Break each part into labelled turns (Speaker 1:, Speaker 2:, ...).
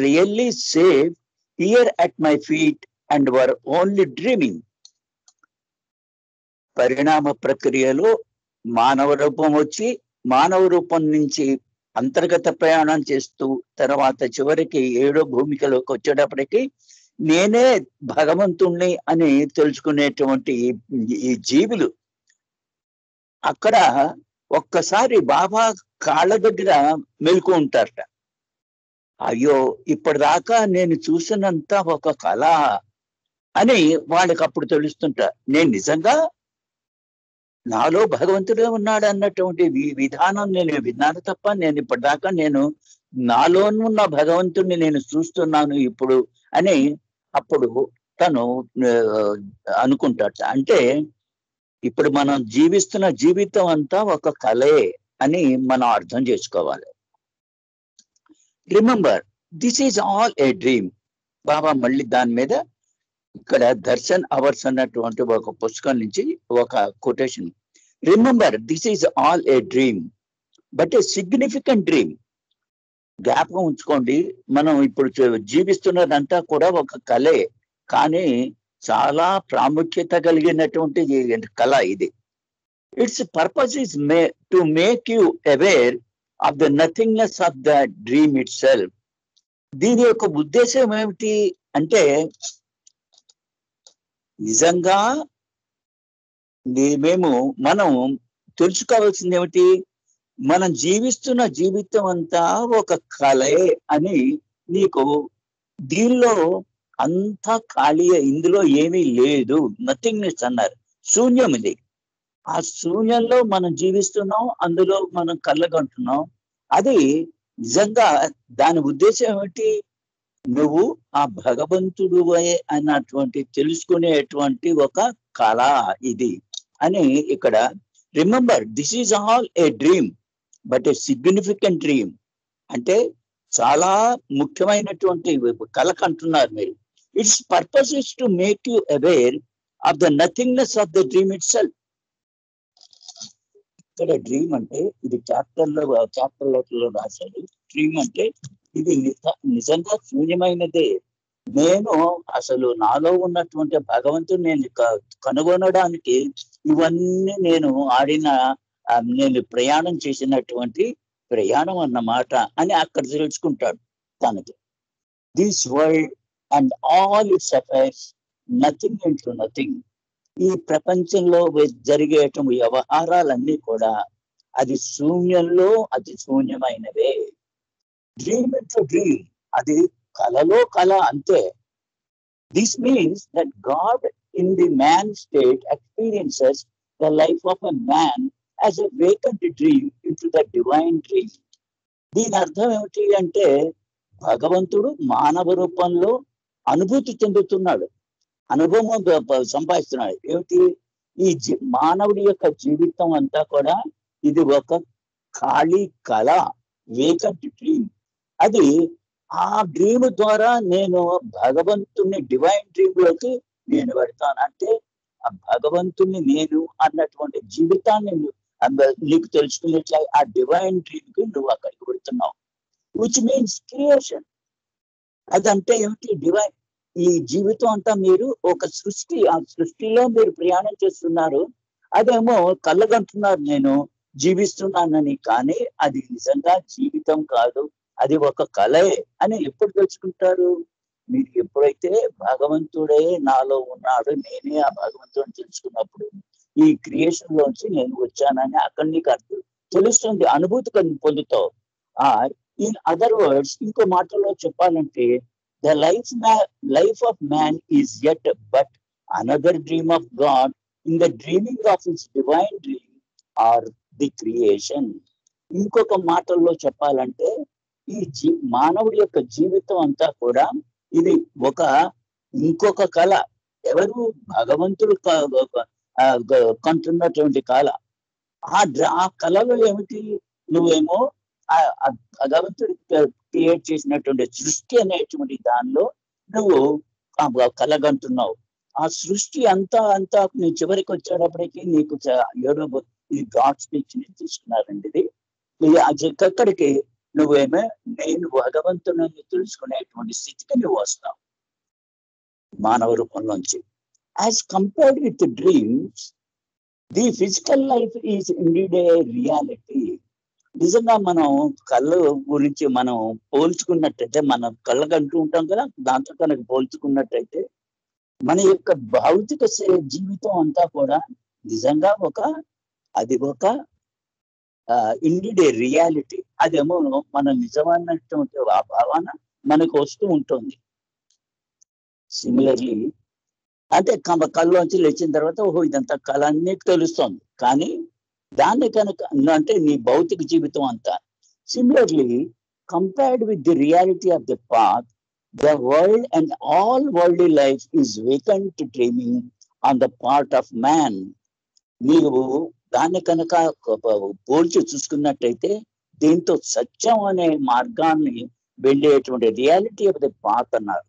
Speaker 1: Really safe here at my feet and were only dreaming. పరిణామ ప్రక్రియలో మానవ రూపం వచ్చి మానవ రూపం నుంచి అంతర్గత ప్రయాణం చేస్తూ తర్వాత చివరికి 7వ భూమికలోకి వచ్చేటప్పటికి నేనే భగవంతుణ్ణి అని తెలుసుకునేటువంటి ఈ జీవులు అక్కడ ఒక్కసారి బాబా కాళ్ళ దగ్గర మెలకు ఉంటారట. అయ్యో ఇప్పటిదాకా నేను చూసినంత ఒక కళ అని వాళ్ళకి అప్పుడు తెలుస్తుంటా. నేను నిజంగా నాలో భగవంతుడే ఉన్నాడు అన్నటువంటి విధానం నేను విన్నాను తప్ప నేను ఇప్పటిదాకా నేను నాలోనున్న భగవంతుడిని నేను చూస్తున్నాను ఇప్పుడు అని అప్పుడు తను అనుకుంటాడు. అంటే ఇప్పుడు మనం జీవిస్తున్న జీవితం అంతా ఒక కళే అని మనం అర్థం చేసుకోవాలి. Remember this is all a dream. Baba మళ్ళీ దాని మీద ఇక్కడ దర్శన్ అవర్స్ అన్నటువంటి ఒక పుస్తకం నుంచి ఒక quotation. Remember this is all a dream but a significant dream. జ్ఞాపకం ఉంచుకోండి, మనం ఇప్పుడు జీవిస్తున్నదంతా కూడా ఒక కళే, కానీ చాలా ప్రాముఖ్యత కలిగినటువంటి కళ ఇది. It's purpose is to make you aware of the nothingness of the dream it self. దీని యొక్క ఉద్దేశం ఏమిటి అంటే నిజంగా మనం తెలుసుకోవాల్సింది ఏమిటి, మనం జీవిస్తున్న జీవితం అంతా ఒక కళే అని నీకు దీనిలో అంతా ఖాళీ, ఇందులో ఏమీ లేదు, నథింగ్నెస్ అన్నారు, శూన్యం ఇది. ఆ శూన్యంలో మనం జీవిస్తున్నాం, అందులో మనం కళ్ళగంటున్నాం. అది నిజంగా దాని ఉద్దేశం ఏమిటి, నువ్వు ఆ భగవంతుడు అన్నటువంటి తెలుసుకునేటువంటి ఒక కళ ఇది అని ఇక్కడ. Remember this is all a dream but a significant dream అంటే చాలా ముఖ్యమైనటువంటి కళ అంటున్నారు మీరు. It's purpose is to make you aware of the nothingness of the dream it self. ఇక్కడ డ్రీమ్ అంటే ఇది చాప్టర్లో రాశాడు. డ్రీమ్ అంటే ఇది నిజంగా శూన్యమైనదే. నేను అసలు నాలో ఉన్నటువంటి భగవంతుడు నేను కనుగొనడానికి ఇవన్నీ నేను నేను ప్రయాణం చేసినటువంటి ప్రయాణం అన్నమాట అని అక్కడ తెలుసుకుంటాడు తనకి. This world and all it's affairs nothing into nothing. ఈ ప్రపంచంలో జరిగేటువంటి వ్యవహారాలన్నీ కూడా అది శూన్యంలో అతి శూన్యమైనవే. డ్రీమ్ ఇంటూ డ్రీమ్, అది కళలో కళ అంతే. This means that God in the man state experiences the life of a man as a vacant dream into the divine dream. దీని అర్థం ఏమిటి అంటే భగవంతుడు మానవ రూపంలో అనుభూతి చెందుతున్నాడు, అనుభవం సంపాదిస్తున్నాడు. ఏమిటి, ఈ మానవుడి యొక్క జీవితం అంతా కూడా ఇది ఒక ఖాళీ కళ, వేకెంట్ డ్రీమ్. అది ఆ డ్రీమ్ ద్వారా నేను భగవంతుని డివైన్ డ్రీమ్ లోకి నేను పెడతాను. అంటే ఆ భగవంతుని నేను అన్నటువంటి జీవితాన్ని నీకు తెలుసుకున్నట్లే ఆ డివైన్ డ్రీమ్ కి నువ్వు అక్కడికి పెడుతున్నావు. Which means creation. అదంటే ఏమిటి, డివైన్. ఈ జీవితం అంతా మీరు ఒక సృష్టి, ఆ సృష్టిలో మీరు ప్రయాణం చేస్తున్నారు. అదేమో కళ్ళగంటున్నారు నేను జీవిస్తున్నానని, కానీ అది నిజంగా జీవితం కాదు, అది ఒక కళే అని ఎప్పుడు తెలుసుకుంటారు మీరు? ఎప్పుడైతే భగవంతుడే నాలో ఉన్నాడు, నేనే ఆ భగవంతుడిని తెలుసుకున్నప్పుడు ఈ క్రియేషన్ లోంచి నేను వచ్చానని అక్కడ నీకు అర్థం తెలుస్తుంది, అనుభూతి పొందుతావు. ఇన్ అదర్ వర్డ్స్, ఇంకో మాటలో చెప్పాలంటే the life of man is yet but another dream of God in the dreaming of his divine dream or the creation. ఇంకొక మాటల్లో చెప్పాలంటే ఈ మానవుడి యొక్క జీవితం అంతా కూడా ఇది ఒక ఇంకొక కళ. ఎవరు? భగవంతుడు కంటున్నటువంటి కళ. ఆ కళలో ఏమిటి, నువ్వేమో భగవంతుడు క్రియేట్ చేసినటువంటి సృష్టి అనేటువంటి దానిలో నువ్వు కలగంటున్నావు. ఆ సృష్టి అంతా నీ చివరికి వచ్చేటప్పటికి నీకు ఇది గాడ్ స్పీచ్ ని తీసుకున్నారండి. ఇది అక్కడికి నువ్వేమో నేను భగవంతుని తెలుసుకునేటువంటి స్థితికి నువ్వు వస్తావు మానవ రూపంలోంచి. As compared with dreams, the physical life is indeed a reality. నిజంగా మనం కళ్ళ గురించి మనం పోల్చుకున్నట్టయితే, మనం కళ్ళకంటూ ఉంటాం కదా, దాంతో కనుక పోల్చుకున్నట్టయితే మన యొక్క భౌతిక జీవితం అంతా కూడా నిజంగా అది ఒక ఇండిడ్ ఏ రియాలిటీ. అదేమో మన నిజమైనటువంటి ఆ భావన మనకు వస్తూ ఉంటుంది. సిమిలర్లీ అంటే కళ్ళలోంచి లేచిన తర్వాత ఓహో ఇదంతా కళ అన్నిటి తెలుస్తుంది, కానీ దాన్ని కనుక అంటే నీ భౌతిక జీవితం అంతా. Similarly compared with the reality of the path, the world and all worldly life is vacant dreaming on the part of man. నీవు దాన్ని కనుక పోల్చి చూసుకున్నట్టయితే దీంతో సత్యం అనే మార్గాన్ని వెళ్ళేటువంటి రియాలిటీ ఆఫ్ ది పాత్ అన్నారు.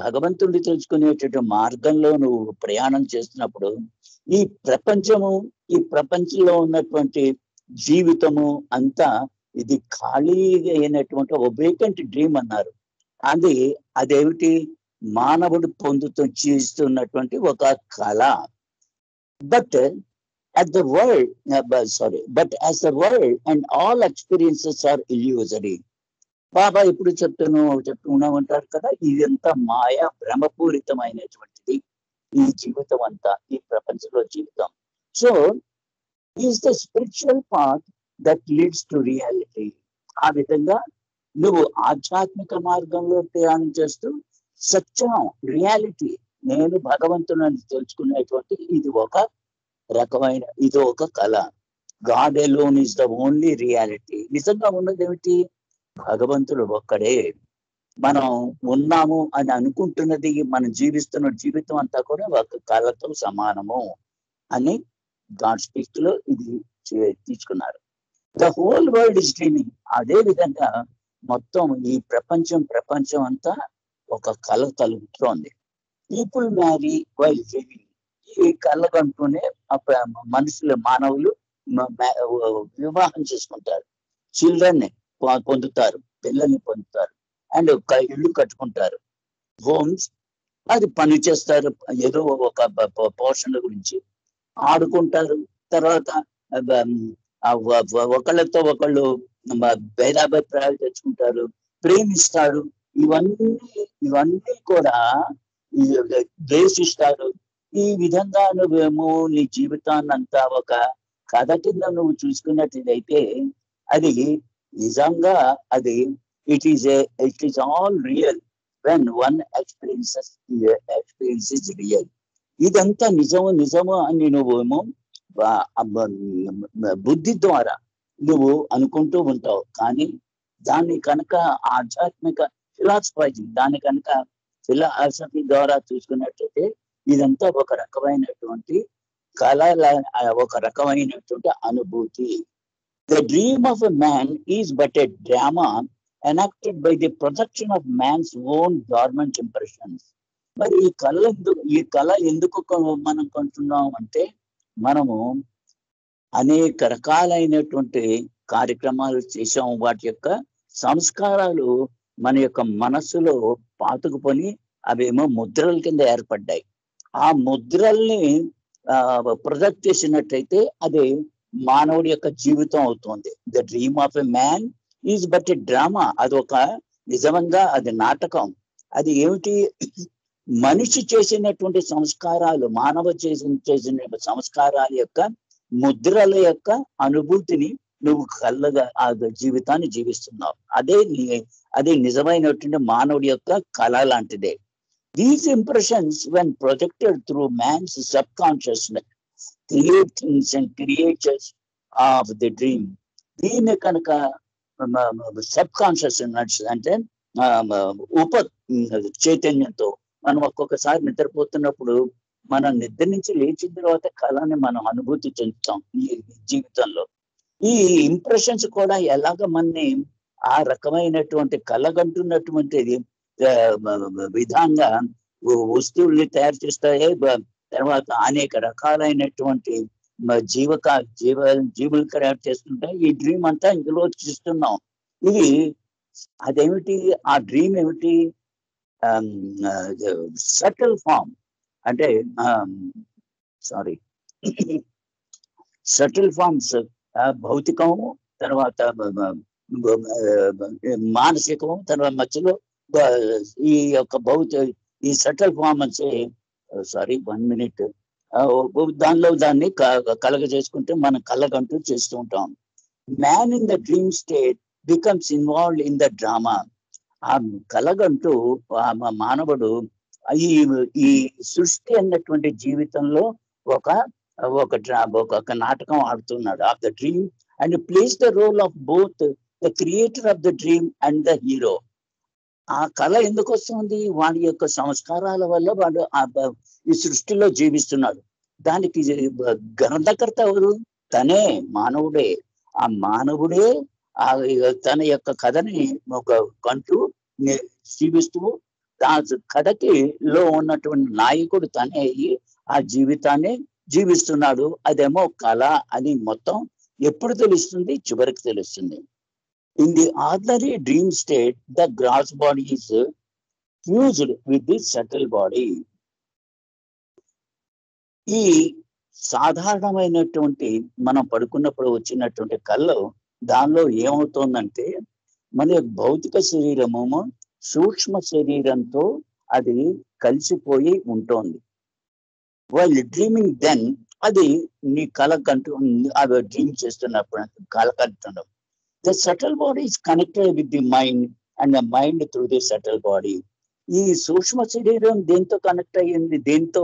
Speaker 1: భగవంతుడిని తెలుసుకునేటువంటి మార్గంలో నువ్వు ప్రయాణం చేస్తున్నప్పుడు ఈ ప్రపంచంలో ఉన్నటువంటి జీవితము అంతా ఇది ఖాళీ అయినటువంటి ఒక వేకెంట్ డ్రీమ్ అన్నారు. అదేమిటి? మానవుడు చేస్తున్నటువంటి ఒక కళ. But as the world as the world and all experiences are illusory. బాబా ఇప్పుడు చెప్తున్నామంటారు కదా, ఇదంతా మాయా భ్రమపూరితమైనటువంటిది ఈ జీవితం అంతా, ఈ ప్రపంచంలో జీవితం. So is the spiritual path that leads to reality. ఆ విధంగా నువ్వు ఆధ్యాత్మిక మార్గంలో ప్రయాణం చేస్తూ సత్యం, రియాలిటీ, నేను భగవంతుని తెలుసుకునేటువంటి ఇది ఒక కళ. God alone is the only reality. నిజంగా ఉన్నది ఏమిటి? భగవంతుడు ఒక్కడే. మనం ఉన్నాము అని అనుకుంటున్నది, మనం జీవిస్తున్న జీవితం అంతా కూడా ఒక కళతో సమానము అని గాడ్ స్పీక్ లో ఇది తీసుకున్నారు. The whole world is dreaming. అదే విధంగా మొత్తం ఈ ప్రపంచం అంతా ఒక కళ కలుగుతోంది. People marry while dreaming. ఈ కళ్ళకంటూనే మానవులు వివాహం చేసుకుంటారు, చిల్డ్రన్ పొందుతారు, పిల్లల్ని పొందుతారు, అండ్ ఇల్లు కట్టుకుంటారు, హోమ్స్. అది పని చేస్తారు, ఏదో ఒక పోషణ గురించి ఆడుకుంటారు. తర్వాత ఒకళ్ళతో ఒకళ్ళు భేదాభిప్రాయాలు తెచ్చుకుంటారు, ప్రేమిస్తారు. ఇవన్నీ కూడా ద్వేషిస్తారు. ఈ విధంగా నువ్వేమో నీ జీవితాన్ని అంతా ఒక కథ కింద నువ్వు చూసుకున్నట్లయితే అది నిజంగా it is all real when one experience real. ఇదంతా నిజము అని నువ్వేమో బుద్ధి ద్వారా నువ్వు అనుకుంటూ ఉంటావు. కానీ దాన్ని కనుక ఆధ్యాత్మిక ఫిలాసఫీ ద్వారా చూసుకున్నట్లయితే ఇదంతా ఒక రకమైనటువంటి ఒక రకమైనటువంటి అనుభూతి. The dream of a man is but a drama enacted by the projection of man's own dormant impressions. మరి ఈ కళ ఎందుకు మనం కొంటున్నాం అంటే, మనము అనేక రకాలైనటువంటి కార్యక్రమాలు చేసాం, వాటి యొక్క సంస్కారాలు మన యొక్క మనస్సులో పాతుకుపోయి అవేమో ముద్రల కింద ఏర్పడ్డాయి. ఆ ముద్రల్ని ప్రొజెక్ట్ చేసినట్టయితే అది మానవుడి యొక్క జీవితం అవుతుంది. The dream of a man is but a drama. నిజంగా అది నాటకం. అది ఏమిటి? మనిషి చేసినటువంటి సంస్కారాలు, చేసిన సంస్కారాల యొక్క ముద్రల యొక్క అనుభూతిని నువ్వు కళ్ళగా ఆ జీవితాన్ని జీవిస్తున్నావు. అదే నిజమైనటువంటి మానవుడి యొక్క కళ లాంటిదే. These impressions, when projected through man's subconsciousness, create things and creatures of the dream. దీన్ని కనుక సబ్కాన్షియస్నెస్ అంటే చైతన్యంతో మనం ఒక్కొక్కసారి నిద్రపోతున్నప్పుడు మనం నిద్ర నుంచి లేచిన తర్వాత కళని మనం అనుభూతి చెందుతాం ఈ జీవితంలో. ఈ ఇంప్రెషన్స్ కూడా ఎలాగ మనని ఆ రకమైనటువంటి కళగంటున్నటువంటిది విధంగా వస్తువుల్ని తయారు చేస్తాయి. తర్వాత అనేక రకాలైనటువంటి జీవులు క్రియేట్ చేస్తుంటే ఈ డ్రీమ్ అంతా ఇందులో చూస్తున్నాం. ఇది అదేమిటి, ఆ డ్రీమ్ ఏమిటి? సటిల్ ఫామ్ అంటే సారీ సటిల్ ఫార్మ్స్, భౌతికము, తర్వాత మానసికము, తర్వాత మధ్యలో ఈ యొక్క ఈ సటిల్ ఫామ్ అంటే సారీ 1 minute, దానిలో దాన్ని కలగజేసుకుంటే మనం కళ్ళగంటూ చేస్తూ ఉంటాం. Man in the dream state becomes involved in the drama. ఆ కలగంటూ మానవుడు ఈ ఈ సృష్టి అన్నటువంటి జీవితంలో ఒక ఒక నాటకం ఆడుతున్నాడు of the dream and plays the role of both the creator of the dream and the hero. ఆ కళ ఎందుకు వస్తుంది? వాడి యొక్క సంస్కారాల వల్ల వాడు ఈ సృష్టిలో జీవిస్తున్నాడు. దానికి గ్రంథకర్త ఎవరు? తనే, మానవుడే. ఆ మానవుడే తన యొక్క కథని ఒక కంటూ జీవిస్తూ ఆ కథకి లో ఉన్నటువంటి నాయకుడు తనే అయ్యి ఆ జీవితాన్ని జీవిస్తున్నాడు. అదేమో కళ అని మొత్తం ఎప్పుడు తెలుస్తుంది? చివరికి తెలుస్తుంది. In the ordinary dream state the gross body is fused with the subtle body. ఈ సాధారణమైనటువంటి మనం పడుకున్నప్పుడు వచ్చినటువంటి కళ్ళు, దానిలో ఏమవుతోందంటే మన భౌతిక శరీరము సూక్ష్మ శరీరంతో అది కలిసిపోయి ఉంటుంది. వాళ్ళు డ్రీమింగ్ దెన్ అది నీ కళకంటూ అవి డ్రీమ్ చేస్తున్నప్పుడు కళకంటున్నాం. The subtle body is connected with the mind and the mind through the subtle body. ఈ సూక్ష్మ శరీరం దేంతో కనెక్ట్ అయ్యింది? దేంతో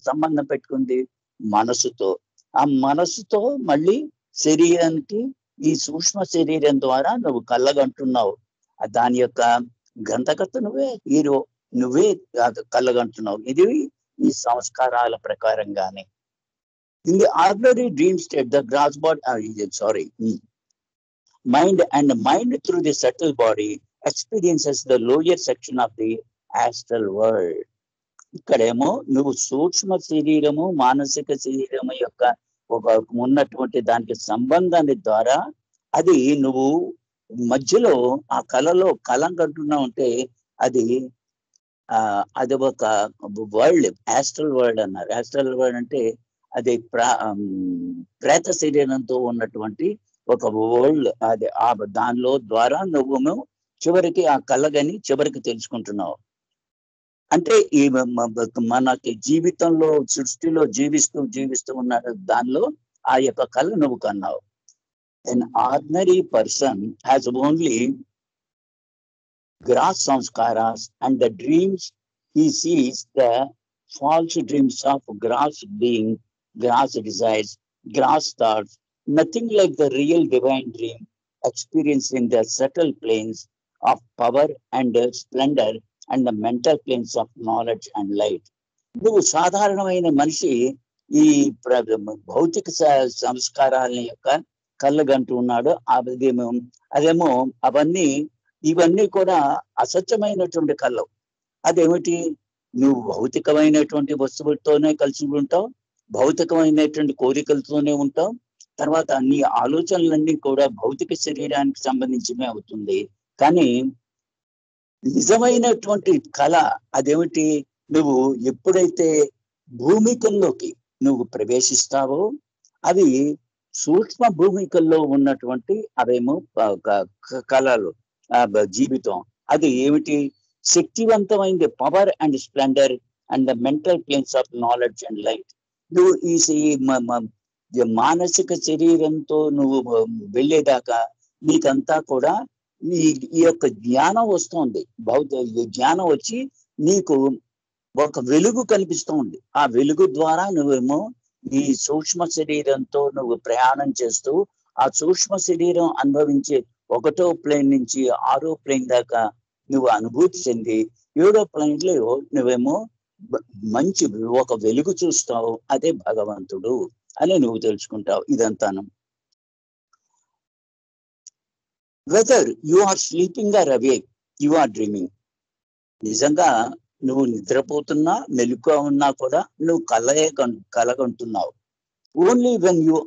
Speaker 1: సంబంధం పెట్టుకుంది? మనసుతో. ఆ మనసుతో మళ్ళీ శరీరానికి ఈ సూక్ష్మ శరీరం ద్వారా నువ్వు కళ్ళగంటున్నావు. దాని యొక్క గ్రంథకర్త నువ్వే, హీరో నువ్వే కళ్ళగంటున్నావు. ఇది ఈ సంస్కారాల ప్రకారంగానే. In the ordinary dream state the gross body mind through the subtle body experiences the lower section of the astral world. ఇక్కడేమో నువ్వు సూక్ష్మ శరీరము మానసిక శరీరము యొక్క ఒక ఉన్నటువంటి దానికి సంబంధాన్ని ద్వారా అది నువ్వు మధ్యలో ఆ కళలో కళంకంటున్నావు అంటే అది అది ఒక వరల్డ్, ఆస్ట్రల్ వరల్డ్ అన్నారు. ఆస్ట్రల్ వరల్డ్ అంటే అది ప్రేత శరీరంతో ఉన్నటువంటి ఒక వరల్డ్. అది దానిలో ద్వారా నువ్వు చివరికి ఆ కళ్ళగని చివరికి తెలుసుకుంటున్నావు. అంటే ఈ మనకి జీవితంలో సృష్టిలో జీవిస్తూ ఉన్న దానిలో ఆ యొక్క కళ నువ్వు కన్నావు. An ordinary person has only gross sanskaras and the dreams he sees, the false dreams of gross being, gross desires, gross thoughts, nothing like the real divine dream experienced in the subtle planes of power and splendor and the mental planes of knowledge and light. నువ్వు సాధారణమైన మనిషి ఈ భౌతిక సంస్కారాల యొక్క కళ్ళగంటూ ఉన్నాడు. అదేమో ఇవన్నీ కూడా అసత్యమైనటువంటి కళ్ళు. అదేమిటి? నువ్వు భౌతికమైనటువంటి వస్తువులతోనే కలిసి ఉంటావు, భౌతికమైనటువంటి కోరికలతోనే ఉంటావు. తర్వాత నీ ఆలోచనలన్నీ కూడా భౌతిక శరీరానికి సంబంధించినవి అవుతుంది. కానీ నిజమైనటువంటి కళ అదేమిటి? నువ్వు ఎప్పుడైతే భూమికల్లోకి నువ్వు ప్రవేశిస్తావో అవి సూక్ష్మ భూమికల్లో ఉన్నటువంటి అవేమో కళలు, జీవితం. అది ఏమిటి? శక్తివంతమైంది power and splendour and the mental planes of knowledge and light. నువ్వు ఈ మానసిక శరీరంతో నువ్వు వెళ్ళేదాకా నీకంతా కూడా ఈ యొక్క జ్ఞానం వస్తుంది. జ్ఞానం వచ్చి నీకు ఒక వెలుగు కనిపిస్తూ ఉంది. ఆ వెలుగు ద్వారా నువ్వేమో ఈ సూక్ష్మ శరీరంతో నువ్వు ప్రయాణం చేస్తూ ఆ సూక్ష్మ శరీరం అనుభవించే 1వ ప్లేన్ నుంచి 6వ ప్లేన్ దాకా నువ్వు అనుభూతి చెంది 7వ ప్లేన్ లో నువ్వేమో మంచి ఒక వెలుగు చూస్తావు. అదే భగవంతుడు అని నువ్వు తెలుసుకుంటావు. ఇదంతాను whether you are sleeping or awake you are dreaming. నిజంగా నువ్వు నిద్రపోతున్నా మెలకువ ఉన్నా కూడా నువ్వు కలగంటున్నావు. Only when you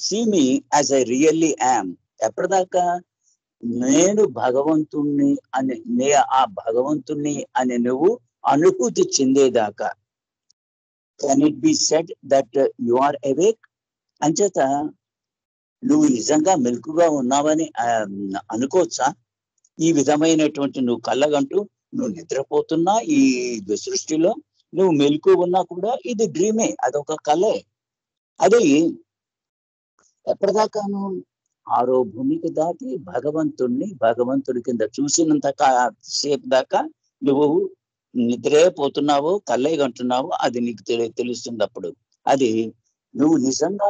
Speaker 1: see me as I really am. ఎప్పటిదాకా నేను భగవంతుణ్ణి అని ఆ భగవంతుణ్ణి అని నువ్వు అనుభూతి చెందేదాకా can it be said that you are awake. అంచేత నువ్వు నిజంగా మెలకుగా ఉన్నావని అనుకోవచ్చా? ఈ విధమైనటువంటి నువ్వు కళ్ళగంటూ నువ్వు నిద్రపోతున్నా ఈ సృష్టిలో నువ్వు మెలకు ఉన్నా కూడా ఇది డ్రీమే, అదొక కళే. అది ఎప్పటిదాకాను ఆరో భూమికి దాటి భగవంతుడి కింద చూసినంత సేపు దాకా నువ్వు నిద్రే పోతున్నావు, కళ్ళే కంటున్నావు, అది నీకు తెలుస్తుంది. అప్పుడు అది నువ్వు నిజంగా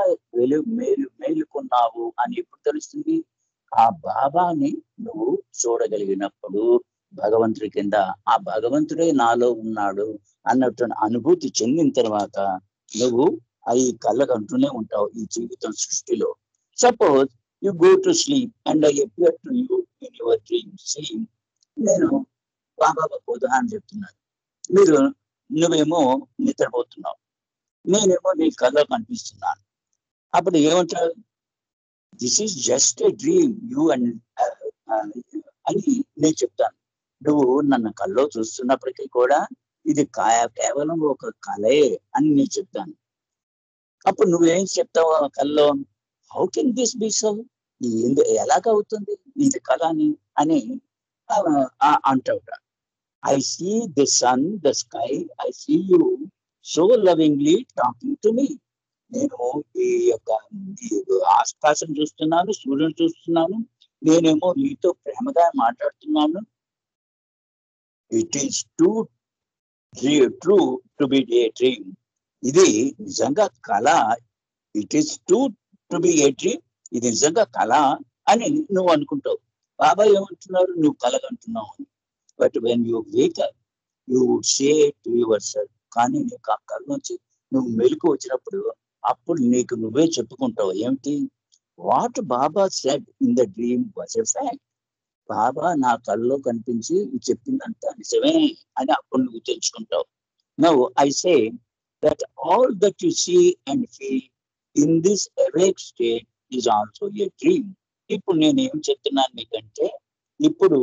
Speaker 1: మేలుకున్నావు అని ఎప్పుడు తెలుస్తుంది? ఆ బాబాని నువ్వు చూడగలిగినప్పుడు, భగవంతుడి కింద ఆ భగవంతుడే నాలో ఉన్నాడు అన్నట్టు అనుభూతి చెందిన తర్వాత నువ్వు ఈ కళ్ళకంటూనే ఉంటావు ఈ జీవితం సృష్టిలో. Suppose you go to sleep and I appear to you in your dream scene. నేను బాబా ఉదాహరణ చెప్తున్నాను. నువ్వేమో నిద్రపోతున్నావు, నేనేమో నీ కళ్ళలో కనిపిస్తున్నాను. అప్పుడు ఏమంటారు? This is just a dream you and అని నేను చెప్తాను. నువ్వు నన్ను కల్లో చూస్తున్నప్పటికీ కూడా ఇది కేవలం ఒక కళే అని నేను చెప్తాను. అప్పుడు నువ్వేం చెప్తావు ఆ కల్లో? How can this be so? ఎలాగవుతుంది ఇది కళ అని అంటావు. I see the sun, the sky, I see you so lovingly talking to me. నేను ఈ యొక్క ఆకాశం చూస్తున్నాను, సూర్యుని చూస్తున్నాను, నేనేమో నీతో ప్రేమగా మాట్లాడుతున్నాను. It is true to be A dream. ఇది నిజంగా కళ. It is true to be A dream. ఇది నిజంగా కళ అని నువ్వు అనుకుంటావు. బాబా ఏమంటున్నారు? నువ్వు కలగంటున్నావు అని. But when you wake up you would say to yourself. కానీ నీకు ఆ కళ నుంచి నువ్వు మెలకు వచ్చినప్పుడు అప్పుడు నీకు నువ్వే చెప్పుకుంటావు. ఏమిటి? What Baba said in the dream was a fact. Baba నా కళ్ళలో కనిపించి చెప్పిందంతా నిజమే అని అప్పుడు నువ్వు తెలుసుకుంటావు. Now I say that all that you see and feel in this awake state is also a dream. ఇప్పుడు నేను ఏం చెప్తున్నాను మీకంటే, ఇప్పుడు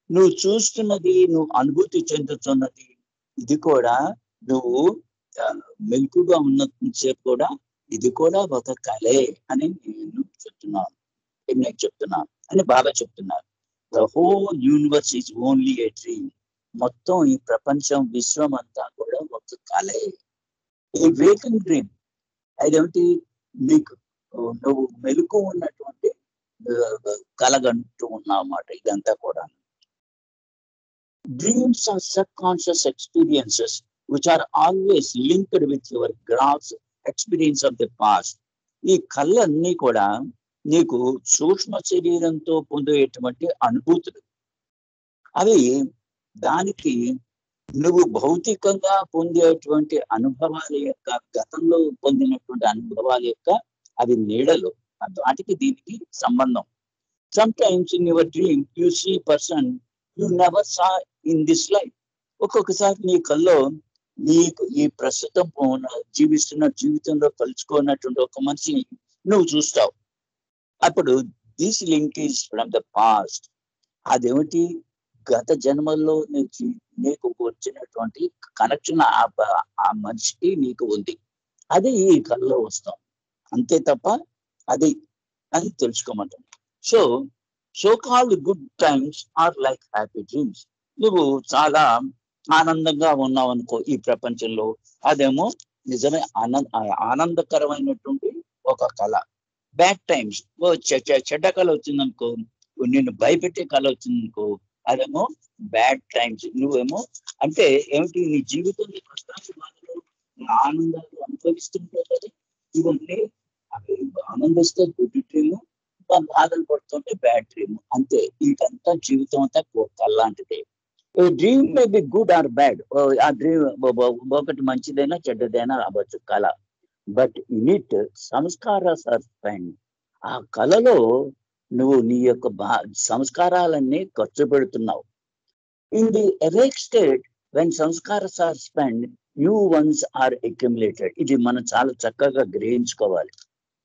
Speaker 1: నువ్వు చూస్తున్నది, నువ్వు అనుభూతి చెందుతున్నది, ఇది కూడా నువ్వు మెలకుగా ఉన్నసేపు కూడా ఇది కూడా ఒక కళే అని నేను చెప్తున్నాను అని బాబా చెప్తున్నారు. The whole universe is only A dream. మొత్తం ఈ ప్రపంచం, విశ్వం అంతా కూడా ఒక కళే, ఏ వేకింగ్ డ్రీమ్. అదేమిటి? నీకు నువ్వు మెలకు ఉన్నటువంటి కలగంటూ ఉన్నావు అన్నమాట ఇదంతా కూడా. Dreams are subconscious experiences which are always linked with your gross experience of the past. ఈ కళ్ళన్నీ కూడా నీకు సూక్ష్మ శరీరంతో పొందేటువంటి అనుభూతులు. అవి దానికి నువ్వు భౌతికంగా పొందేటువంటి అనుభవాల యొక్క, గతంలో పొందినటువంటి అనుభవాల యొక్క అవి నీడలు. వాటికి దీనికి సంబంధం. Sometimes in your dream you see person you never saw in this life. ఒక్కొక్కసారి నీ కల్లో నీకు ఈ ప్రస్తుతం జీవిస్తున్న జీవితంలో కలుసుకున్నటువంటి ఒక మనిషిని నువ్వు చూస్తావు. అప్పుడు this link is from the past. అదేమిటి? గత జన్మల్లో నుంచి నీకు వచ్చినటువంటి కనెక్షన్ ఆ మనిషికి నీకు ఉంది. అది ఈ కల్లో వస్తాం, అంతే తప్ప అది అని తెలుసుకోమంటాం. So called good times are like happy dreams. నువ్వు చాలా ఆనందంగా ఉన్నావు అనుకో ఈ ప్రపంచంలో, అదేమో నిజమే ఆనందకరమైనటువంటి ఒక కళ. బ్యాడ్ టైమ్స్, చెడ్డ కళ వచ్చిందనుకో, నిన్ను భయపెట్టే కళ వచ్చిందనుకో, అదేమో బ్యాడ్ టైమ్స్. నువ్వేమో అంటే ఏమిటి? నీ జీవితంలో కష్టాలు, బాధలు, ఆనందాలు అనుభవిస్తుంటావు కదా, ఇవన్నీ అవి ఆనందిస్తే గుడ్ డ్రీమ్, బాధలు పడుతుంటే బ్యాడ్ డ్రీమ్. అంతే. వీటంతా జీవితం అంతా కళ్ళలాంటిదే. Dream may be good or bad. ఆ డ్రీమ్ ఒకటి మంచిదైనా చెడ్డదైనా అవ్వచ్చు కళ. But in it sanskaras are spend. ఆ కళలో నువ్వు నీ యొక్క సంస్కారాలన్నీ ఖర్చు పెడుతున్నావు. In the awake state when sanskaras are spend new ones are accumulated. ఇది మనం చాలా చక్కగా గ్రహించుకోవాలి.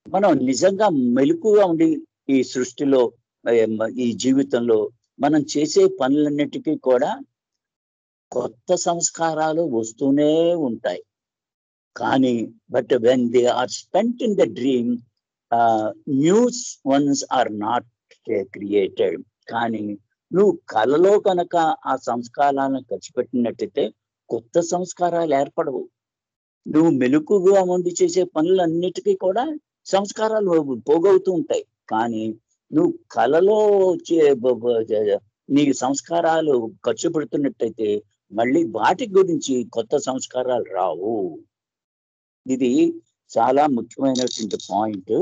Speaker 1: మనం నిజంగా మెలకుగా ఉండి ఈ సృష్టిలో ఈ జీవితంలో మనం చేసే పనులన్నిటికీ కూడా కొత్త సంస్కారాలు వస్తూనే ఉంటాయి. కానీ but when they are spent in the dream, new ones are not created. కానీ నువ్వు కలలో కనుక ఆ సంస్కారాలను ఖర్చు పెట్టినట్టయితే కొత్త సంస్కారాలు ఏర్పడవు. నువ్వు మెలకుగా ఉండి చేసే పనులన్నిటికీ కూడా సంస్కారాలు పోగవుతూ ఉంటాయి. కానీ నువ్వు కలలో నీ సంస్కారాలు ఖర్చు పెడుతున్నట్టయితే మళ్ళీ వాటి గురించి కొత్త సంస్కారాలు రావు. ఇది చాలా ముఖ్యమైనటువంటి పాయింట్.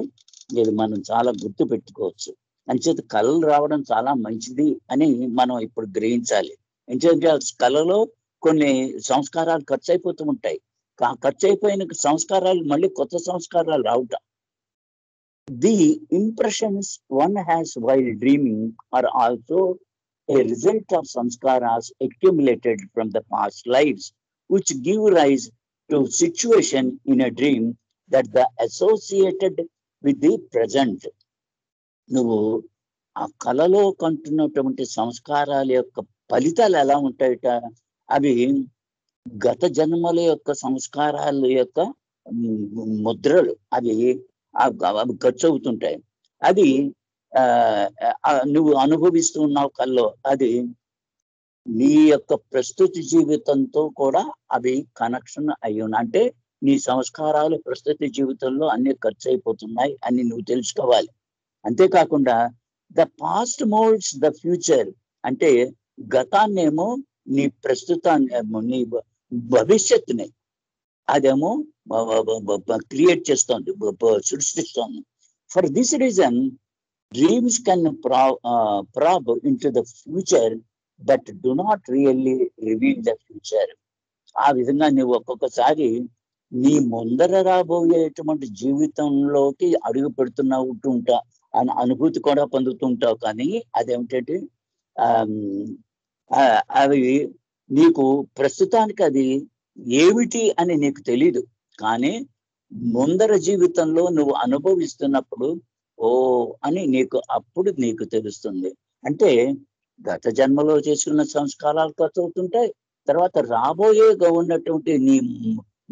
Speaker 1: ఇది మనం చాలా గుర్తు పెట్టుకోవచ్చు. అంచేత కళలు రావడం చాలా మంచిది అని మనం ఇప్పుడు గ్రహించాలి. ఎందుకంటే కళలో కొన్ని సంస్కారాలు ఖర్చు అయిపోతూ ఉంటాయి. ఖర్చు అయిపోయిన సంస్కారాలు మళ్ళీ కొత్త సంస్కారాలు రావుట. The impressions one has while dreaming are also a result of sanskaras accumulated from the past lives, which give rise to situation in a dream that the associated with the present. నువ్వు ఆ కళలో కంటున్నటువంటి సంస్కారాల యొక్క ఫలితాలు ఎలా ఉంటాయట? అవి గత జన్మల యొక్క సంస్కారాల యొక్క ముద్రలు. అవి ఖర్చు అవుతుంటాయి. అది నువ్వు అనుభవిస్తూ ఉన్నావు కల్లో. అది నీ యొక్క ప్రస్తుత జీవితంతో కూడా అవి కనెక్షన్ అయ్యి ఉన్నాయి. అంటే నీ సంస్కారాలు ప్రస్తుత జీవితంలో అన్ని ఖర్చు అయిపోతున్నాయి అని నువ్వు తెలుసుకోవాలి. అంతేకాకుండా the past moulds the future. అంటే గతాన్నేమో నీ ప్రస్తుతాన్ని, నీ భవిష్యత్తుని అదేమో క్రియేట్ చేస్తోంది, సృష్టిస్తోంది. For this reason dreams can probe into the future but do not really reveal the future. ఆ విధంగా నువ్వు ఒక్కొక్కసారి నీ ముందర రాబోయేటువంటి జీవితంలోకి అడుగు పెడుతుంటా అని అనుభూతి కూడా పొందుతుంటావు. కానీ అదేమిటంటే అవి నీకు ప్రస్తుతానికి అది ఏమిటి అని నీకు తెలీదు. కానీ ముందర జీవితంలో నువ్వు అనుభవిస్తున్నప్పుడు ఓ అని అప్పుడు నీకు తెలుస్తుంది. అంటే గత జన్మలో చేసుకున్న సంస్కారాలు ఖర్చు అవుతుంటాయి. తర్వాత రాబోయేగా ఉన్నటువంటి నీ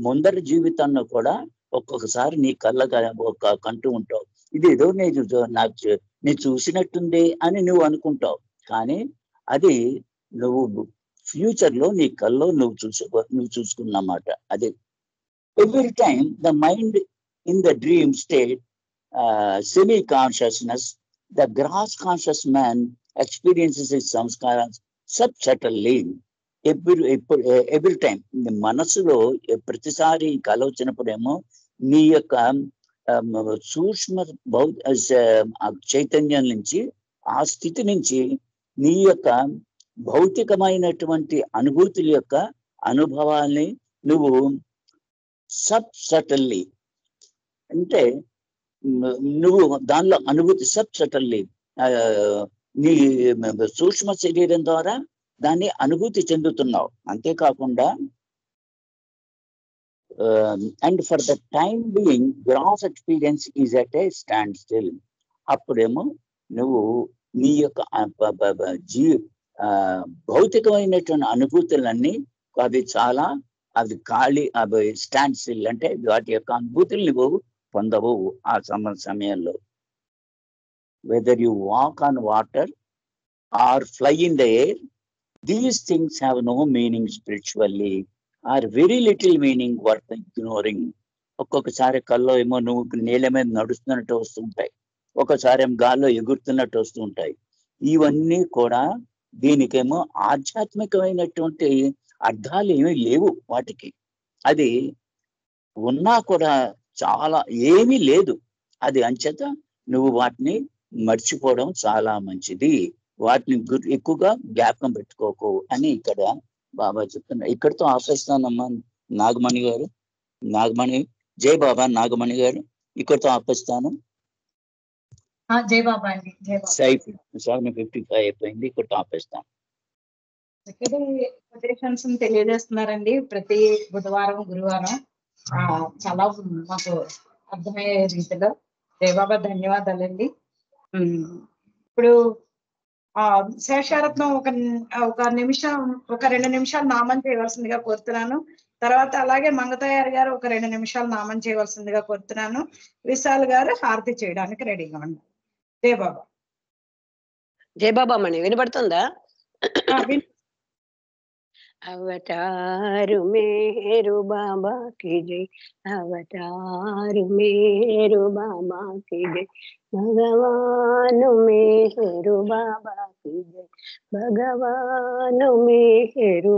Speaker 1: ముందరి జీవితాన్ని కూడా ఒక్కొక్కసారి నీ కళ్ళగా కంటూ ఉంటావు. ఇది ఏదో నేను చూసినట్టుంది అని నువ్వు అనుకుంటావు. కానీ అది నువ్వు ఫ్యూచర్ లో నీ కల్లో నువ్వు చూసుకున్నమాట. అదే every time the mind in the dream state semi-consciousness, the gross conscious man experiences his sanskaras subtly. Every time మనసులో ప్రతిసారి కళ వచ్చినప్పుడేమో నీ యొక్క సూక్ష్మ చైతన్యం నుంచి, ఆ స్థితి నుంచి నీ యొక్క భౌతికమైనటువంటి అనుభూతుల యొక్క అనుభవాల్ని నువ్వు సబ్సటల్లీ, అంటే నువ్వు దానిలో అనుభూతి సబ్సటల్లీ నీ సూక్ష్మ శరీరం ద్వారా దాన్ని అనుభూతి చెందుతున్నావు. అంతేకాకుండా and for the time being gross experience is at a standstill. అప్పుడేమో నువ్వు నీ యొక్క భౌతికమైనటువంటి అనుభూతులన్నీ అవి ఖాళీ, అవి స్టాండ్ స్టిల్, అంటే వాటి యొక్క అనుభూతులు నువ్వు పొందవు ఆ సమయంలో. Whether you walk on water or fly in the air, these things have no meaning spiritually, or very little meaning worth ignoring. ఒక్కొక్కసారి కల్లో ఏమో నువ్వు నీళ్ళ మీద నడుస్తున్నట్టు వస్తుంటాయి, ఒకసారి ఏమో గాల్లో ఎగురుతున్నట్టు వస్తూ ఉంటాయి. ఇవన్నీ కూడా దీనికేమో ఆధ్యాత్మికమైనటువంటి అర్థాలు ఏమీ లేవు వాటికి. అది ఉన్నా కూడా చాలా ఏమీ లేదు. అది అంచేత నువ్వు వాటిని మర్చిపోవడం చాలా మంచిది. వాటిని ఎక్కువగా జ్ఞాపకం పెట్టుకోకు అని ఇక్కడ బాబా చెప్తున్నా. ఇక్కడితో ఆపేస్తానమ్మా నాగమణి గారు. జై బాబా నాగమణి గారు, ఇక్కడితో ఆపేస్తాను.
Speaker 2: జై బాబా అండి.
Speaker 1: 7:55 అయిపోయింది, ఇక్కడితో ఆపేస్తాను.
Speaker 2: చక్కటి కొటేషన్స్ తెలియజేస్తున్నారండి ప్రతి బుధవారం గురువారం. చాలా మాకు అర్థమయ్యే రీతిలో. జయబాబా ధన్యవాదాలండి. ఇప్పుడు శేషారత్నం ఒక నిమిషం, ఒక 2 నిమిషాలు నామం చేయవలసిందిగా కోరుతున్నాను. తర్వాత అలాగే మంగతయారు గారు ఒక 2 నిమిషాలు నామం చేయవలసిందిగా కోరుతున్నాను. విశాల్ గారు హారతి చేయడానికి రెడీగా ఉన్నారు. జయబాబా.
Speaker 3: జయబాబా మణి వినపడుతుందా? అవతారు మేరు బాబా కి జై, అవతారు మేరు బాబా కి జై, భగవాను మేరు బాబా కి జై, భగవాను మేరు